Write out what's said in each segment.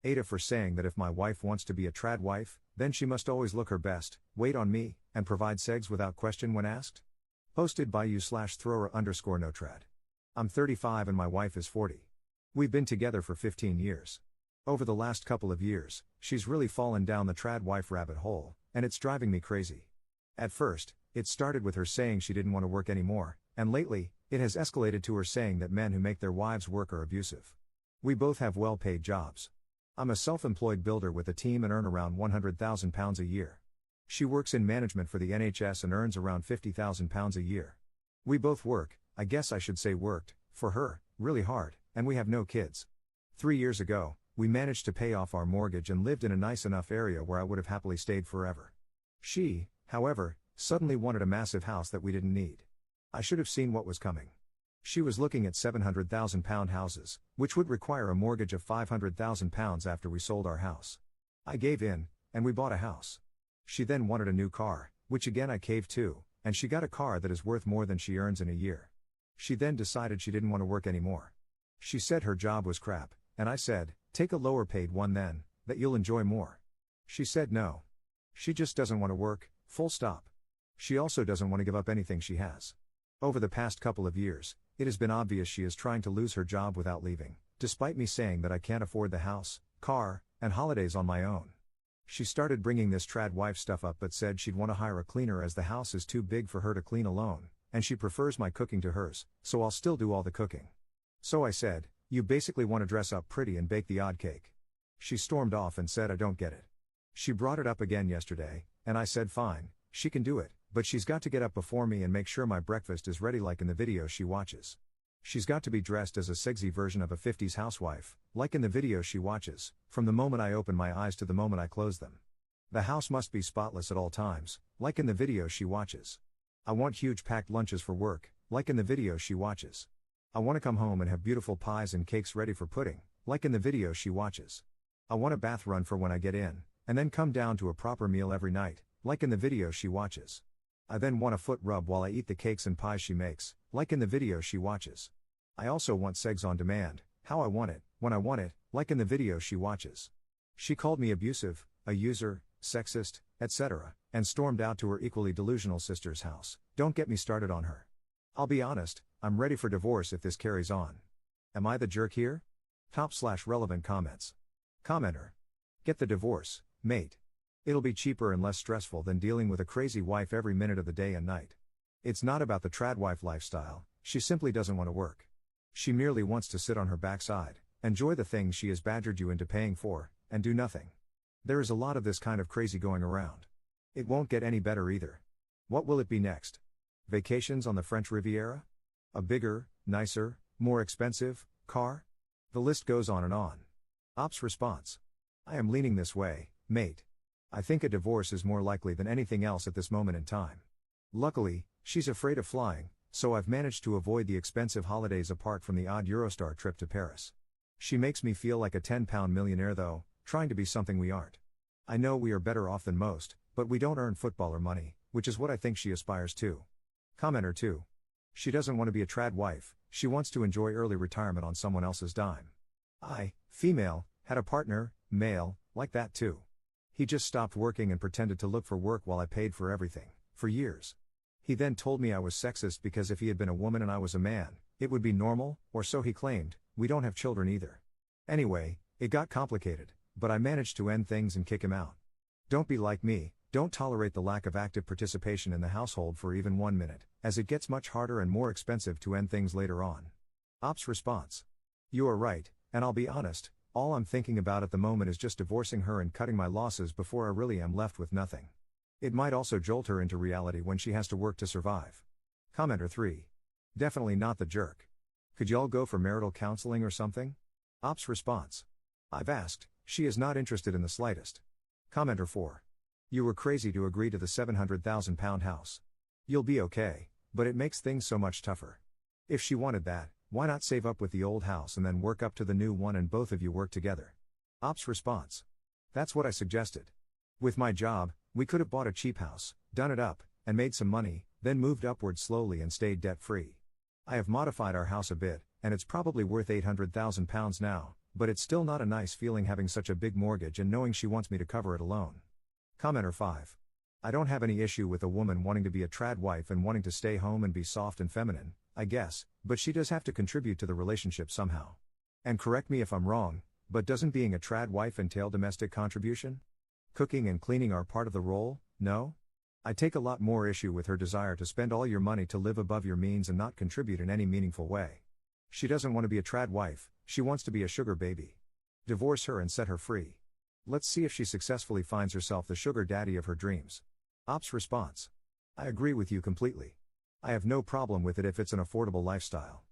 AITAH for saying that if my wife wants to be a trad wife, then she must always look her best, wait on me, and provide segs without question when asked? Posted by you/thrower_no_trad. I'm 35 and my wife is 40. We've been together for 15 years. Over the last couple of years, she's really fallen down the trad wife rabbit hole, and it's driving me crazy. At first, it started with her saying she didn't want to work anymore, and lately, it has escalated to her saying that men who make their wives work are abusive. We both have well-paid jobs. I'm a self-employed builder with a team and earn around £100,000 a year. She works in management for the NHS and earns around £50,000 a year. We both work, I guess I should say worked, for her, really hard, and we have no kids. 3 years ago, we managed to pay off our mortgage and lived in a nice enough area where I would have happily stayed forever. She, however, suddenly wanted a massive house that we didn't need. I should have seen what was coming. She was looking at £700,000 houses, which would require a mortgage of £500,000 after we sold our house. I gave in, and we bought a house. She then wanted a new car, which again I caved to, and she got a car that is worth more than she earns in a year. She then decided she didn't want to work anymore. She said her job was crap, and I said, take a lower paid one then, that you'll enjoy more. She said no. She just doesn't want to work, full stop. She also doesn't want to give up anything she has. Over the past couple of years, it has been obvious she is trying to lose her job without leaving, despite me saying that I can't afford the house, car, and holidays on my own. She started bringing this trad wife stuff up but said she'd want to hire a cleaner as the house is too big for her to clean alone, and she prefers my cooking to hers, so I'll still do all the cooking. So I said, you basically want to dress up pretty and bake the odd cake. She stormed off and said I don't get it. She brought it up again yesterday, and I said fine, she can do it, but she's got to get up before me and make sure my breakfast is ready like in the videos she watches. She's got to be dressed as a sexy version of a 50s housewife, like in the videos she watches, from the moment I open my eyes to the moment I close them. The house must be spotless at all times, like in the videos she watches. I want huge packed lunches for work, like in the videos she watches. I want to come home and have beautiful pies and cakes ready for pudding, like in the videos she watches. I want a bath run for when I get in, and then come down to a proper meal every night, like in the videos she watches. I then want a foot rub while I eat the cakes and pies she makes, like in the videos she watches. I also want segs on demand, how I want it, when I want it, like in the videos she watches. She called me abusive, a user, sexist, etc., and stormed out to her equally delusional sister's house. Don't get me started on her. I'll be honest, I'm ready for divorce if this carries on. Am I the jerk here? Top/relevant comments. Commenter. Get the divorce, mate. It'll be cheaper and less stressful than dealing with a crazy wife every minute of the day and night. It's not about the trad wife lifestyle, she simply doesn't want to work. She merely wants to sit on her backside, enjoy the things she has badgered you into paying for, and do nothing. There is a lot of this kind of crazy going around. It won't get any better either. What will it be next? Vacations on the French Riviera? A bigger, nicer, more expensive car? The list goes on and on. Ops response. I am leaning this way, mate. I think a divorce is more likely than anything else at this moment in time. Luckily, she's afraid of flying, so I've managed to avoid the expensive holidays apart from the odd Eurostar trip to Paris. She makes me feel like a £10 millionaire though, trying to be something we aren't. I know we are better off than most, but we don't earn footballer money, which is what I think she aspires to. Commenter 2. She doesn't want to be a trad wife, she wants to enjoy early retirement on someone else's dime. I, female, had a partner, male, like that too. He just stopped working and pretended to look for work while I paid for everything, for years. He then told me I was sexist because if he had been a woman and I was a man, it would be normal, or so he claimed. We don't have children either. Anyway, it got complicated, but I managed to end things and kick him out. Don't be like me, don't tolerate the lack of active participation in the household for even 1 minute, as it gets much harder and more expensive to end things later on. Ops response. You are right, and I'll be honest, all I'm thinking about at the moment is just divorcing her and cutting my losses before I really am left with nothing. It might also jolt her into reality when she has to work to survive. Commenter 3. Definitely not the jerk. Could y'all go for marital counseling or something? Ops response. I've asked, she is not interested in the slightest. Commenter 4. You were crazy to agree to the £700,000 house. You'll be okay, but it makes things so much tougher. If she wanted that, why not save up with the old house and then work up to the new one and both of you work together? Ops response. That's what I suggested. With my job, we could have bought a cheap house, done it up, and made some money, then moved upward slowly and stayed debt-free. I have modified our house a bit, and it's probably worth £800,000 now, but it's still not a nice feeling having such a big mortgage and knowing she wants me to cover it alone. Commenter 5. I don't have any issue with a woman wanting to be a trad wife and wanting to stay home and be soft and feminine, I guess, but she does have to contribute to the relationship somehow. And correct me if I'm wrong, but doesn't being a trad wife entail domestic contribution? Cooking and cleaning are part of the role, no? I take a lot more issue with her desire to spend all your money to live above your means and not contribute in any meaningful way. She doesn't want to be a trad wife, she wants to be a sugar baby. Divorce her and set her free. Let's see if she successfully finds herself the sugar daddy of her dreams. Ops response. I agree with you completely. I have no problem with it if it's an affordable lifestyle.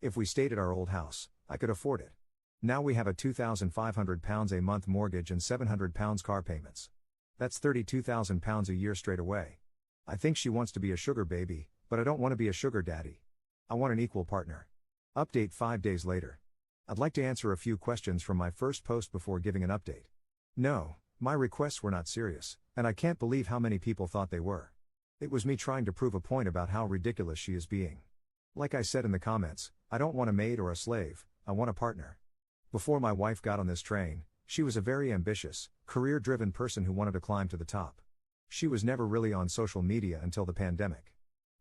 If we stayed at our old house, I could afford it. Now we have a £2,500 a month mortgage and £700 car payments. That's £32,000 a year straight away. I think she wants to be a sugar baby, but I don't want to be a sugar daddy. I want an equal partner. Update 5 days later. I'd like to answer a few questions from my first post before giving an update. No, my requests were not serious, and I can't believe how many people thought they were. It was me trying to prove a point about how ridiculous she is being. Like I said in the comments, I don't want a maid or a slave, I want a partner. Before my wife got on this train, she was a very ambitious, career-driven person who wanted to climb to the top. She was never really on social media until the pandemic.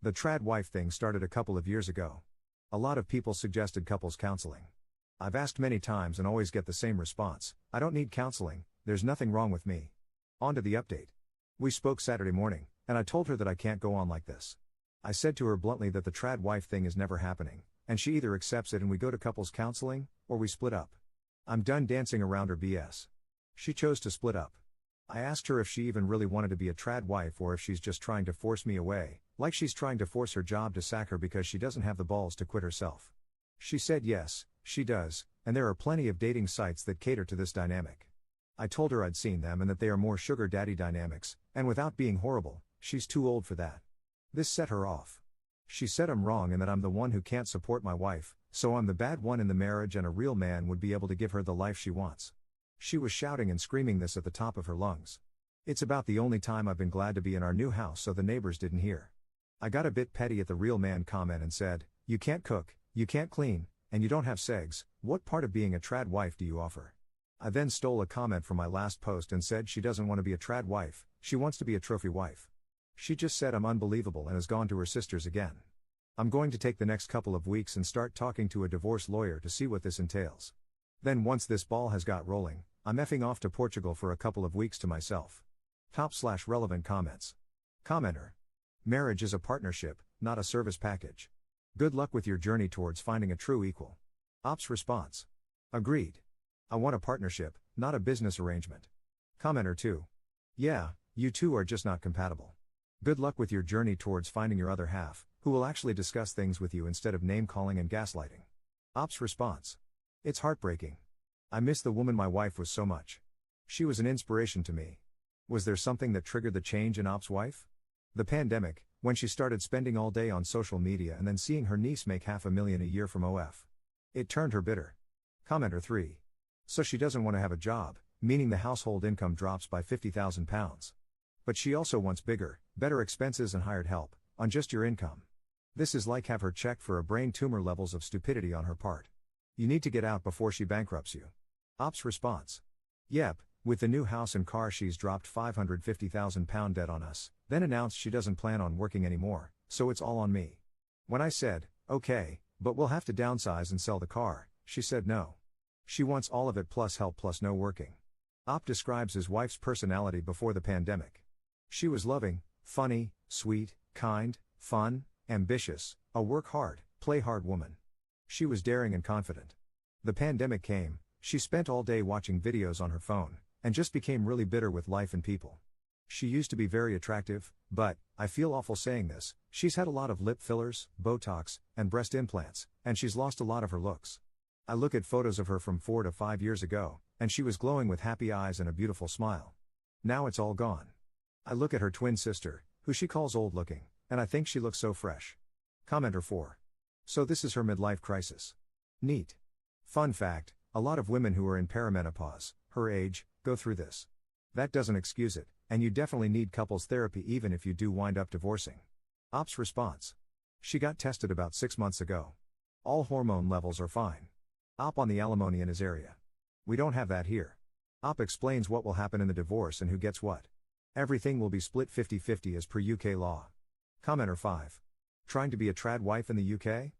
The trad wife thing started a couple of years ago. A lot of people suggested couples counseling. I've asked many times and always get the same response: I don't need counseling, there's nothing wrong with me. On to the update. We spoke Saturday morning, and I told her that I can't go on like this. I said to her bluntly that the trad wife thing is never happening, and she either accepts it and we go to couples counseling, or we split up. I'm done dancing around her BS. She chose to split up. I asked her if she even really wanted to be a trad wife or if she's just trying to force me away, like she's trying to force her job to sack her because she doesn't have the balls to quit herself. She said yes, she does, and there are plenty of dating sites that cater to this dynamic. I told her I'd seen them and that they are more sugar daddy dynamics, and without being horrible, she's too old for that. This set her off. She said I'm wrong and that I'm the one who can't support my wife, so I'm the bad one in the marriage and a real man would be able to give her the life she wants. She was shouting and screaming this at the top of her lungs. It's about the only time I've been glad to be in our new house so the neighbors didn't hear. I got a bit petty at the real man comment and said, you can't cook, you can't clean, and you don't have segs, what part of being a trad wife do you offer? I then stole a comment from my last post and said she doesn't want to be a trad wife, she wants to be a trophy wife. She just said I'm unbelievable and has gone to her sisters again. I'm going to take the next couple of weeks and start talking to a divorce lawyer to see what this entails. Then once this ball has got rolling, I'm effing off to Portugal for a couple of weeks to myself. Top/relevant comments. Commenter. Marriage is a partnership, not a service package. Good luck with your journey towards finding a true equal. Ops response. Agreed. I want a partnership, not a business arrangement. Commenter 2. Yeah, you two are just not compatible. Good luck with your journey towards finding your other half, who will actually discuss things with you instead of name-calling and gaslighting. Ops response. It's heartbreaking. I miss the woman my wife was so much. She was an inspiration to me. Was there something that triggered the change in Ops' wife? The pandemic, when she started spending all day on social media and then seeing her niece make $500,000 a year from OF. It turned her bitter. Commenter 3. So she doesn't want to have a job, meaning the household income drops by £50,000. But she also wants bigger, better expenses and hired help, on just your income. This is like have her checked for a brain tumor levels of stupidity on her part. You need to get out before she bankrupts you. Ops response. Yep, with the new house and car she's dropped £550,000 debt on us, then announced she doesn't plan on working anymore, so it's all on me. When I said, okay, but we'll have to downsize and sell the car, she said no. She wants all of it plus help plus no working. Op describes his wife's personality before the pandemic. She was loving, funny, sweet, kind, fun, ambitious, a work hard, play hard woman. She was daring and confident. The pandemic came, she spent all day watching videos on her phone, and just became really bitter with life and people. She used to be very attractive, but, I feel awful saying this, she's had a lot of lip fillers, Botox, and breast implants, and she's lost a lot of her looks. I look at photos of her from 4 to 5 years ago, and she was glowing with happy eyes and a beautiful smile. Now it's all gone. I look at her twin sister, who she calls old looking, and I think she looks so fresh. Commenter 4. So this is her midlife crisis. Neat. Fun fact, a lot of women who are in perimenopause, her age, go through this. That doesn't excuse it, and you definitely need couples therapy even if you do wind up divorcing. Ops response. She got tested about 6 months ago. All hormone levels are fine. Op on the alimony in his area. We don't have that here. Op explains what will happen in the divorce and who gets what. Everything will be split 50-50 as per UK law. Commenter 5. Trying to be a trad wife in the UK?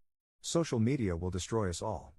Social media will destroy us all.